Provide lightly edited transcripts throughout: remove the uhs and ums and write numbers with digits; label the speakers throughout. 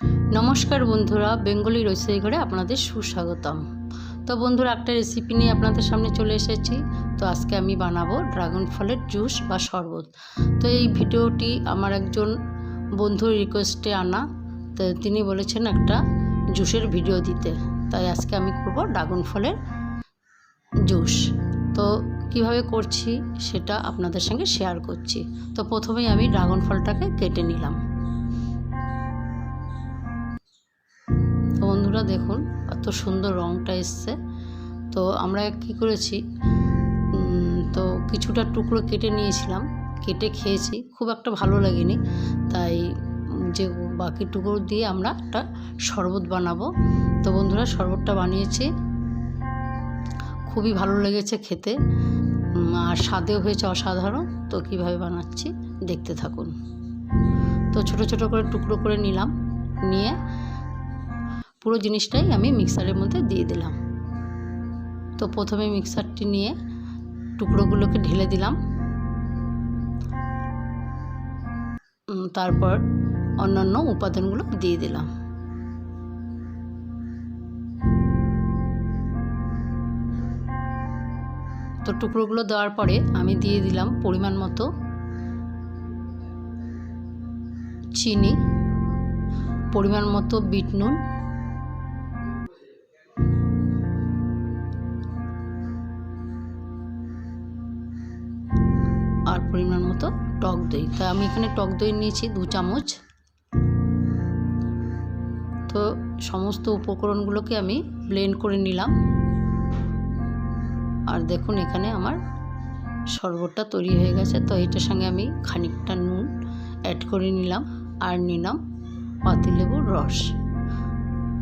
Speaker 1: नमस्कार बंधुरा बेंगली रसोई घरे आपनादेर सुस्वागतम। तो बंधुरा एक रेसिपि निये आपनादेर सामने चले एसेछि। तो आज के आमी बानाबो ड्रैगन फलेर जूस बा शरबत। तो ये भिडियोटी आमार एकजन बंधुर रिक्वेस्टे आना, तो तिनि बोलेछेन एकटा जूसेर भिडियो दिते, ताई आज के आमी करबो ड्रैगन फलेर जूस। तो किभाबे करछि सेटा आपनादेर संगे शेयार करछि। तो प्रथमेई आमी ड्रैगन फलटाके केटे निलाम। तो बंधुरा देखुन एत सुंदर रंगटा एसছে। तो আমরা কি করেছি, তো কিছুটা টুকরো কেটে নিয়েছিলাম, কেটে খেয়েছি, খুব একটা ভালো লাগেনি। তাই যে বাকি টুকরো দিয়ে আমরা একটা শরবত বানাবো। তো বন্ধুরা শরবতটা বানিয়েছি, খুবই ভালো লেগেছে খেতে আর স্বাদেও হয়েছে অসাধারণ। তো কিভাবে বানাচ্ছি দেখতে থাকুন। তো ছোট ছোট করে টুকরো করে নিলাম, নিয়ে পুরো জিনিসটাই আমি মিক্সারের মধ্যে দিয়ে দিলাম। তো প্রথমে মিক্সারটি নিয়ে টুকরোগুলোকে ঢেলে দিলাম, তারপর অন্যান্য উপাদানগুলো দিয়ে দিলাম। তো টুকরোগুলো দেওয়ার পরে আমি দিয়ে দিলাম পরিমাণ মতো চিনি, পরিমাণ মতো বিট নুন, আর পরিমাণ মতো টক দই। তা আমি এখানে টক দই নিয়েছি 2 চামচ। তো সমস্ত উপকরণগুলোকে আমি ব্লেন্ড করে নিলাম। আর দেখুন এখানে আমার শরবতটা তৈরি হয়ে গেছে। তো এটার সঙ্গে আমি খানিকটা নুন অ্যাড করে নিলাম আর নিলাম পাতিলেবুর রস।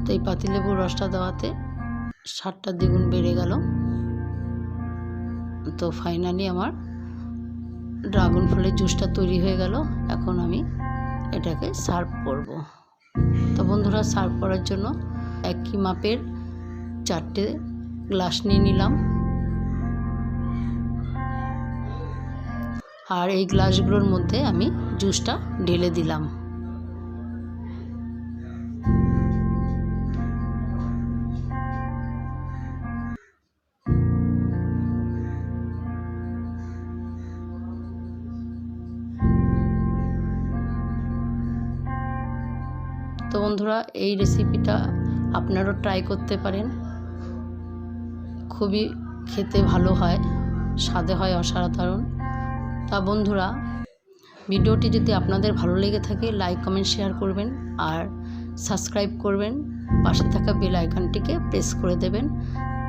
Speaker 1: তো এই পাতিলেবুর রসটা দেওয়াতে স্বাদটা দ্বিগুণ বেড়ে গেল। তো ফাইনালি আমার ড্রাগন ফলের জুসটা তৈরি হয়ে গেল। এখন আমি এটাকে সার্ভ করব। তো বন্ধুরা সার্ভ করার জন্য একই মাপের 4টে গ্লাস নিয়ে নিলাম, আর এই গ্লাসগুলোর মধ্যে আমি জুসটা ঢেলে দিলাম। তো বন্ধুরা এই রেসিপিটা আপনারাও ট্রাই করতে পারেন, খুবই খেতে ভালো হয়, স্বাদে হয় অসাধারণ। তা বন্ধুরা ভিডিওটি যদি আপনাদের ভালো লেগে থাকে লাইক কমেন্ট শেয়ার করবেন আর সাবস্ক্রাইব করবেন, পাশে থাকা বেল আইকনটিকে প্রেস করে দেবেন,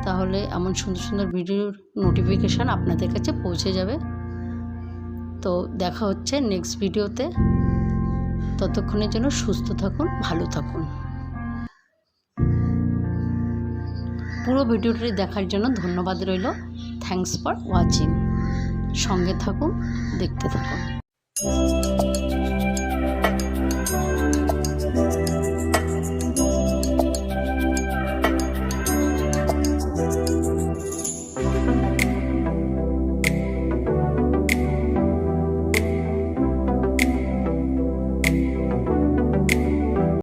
Speaker 1: তাহলে এমন সুন্দর সুন্দর ভিডিওর নোটিফিকেশান আপনাদের কাছে পৌঁছে যাবে। তো দেখা হচ্ছে নেক্সট ভিডিওতে। ততক্ষণের জন্য সুস্থ থাকুন, ভালো থাকুন। পুরো ভিডিওটি দেখার জন্য ধন্যবাদ রইল। Thanks for watching. সঙ্গে থাকুন, দেখতে থাকুন।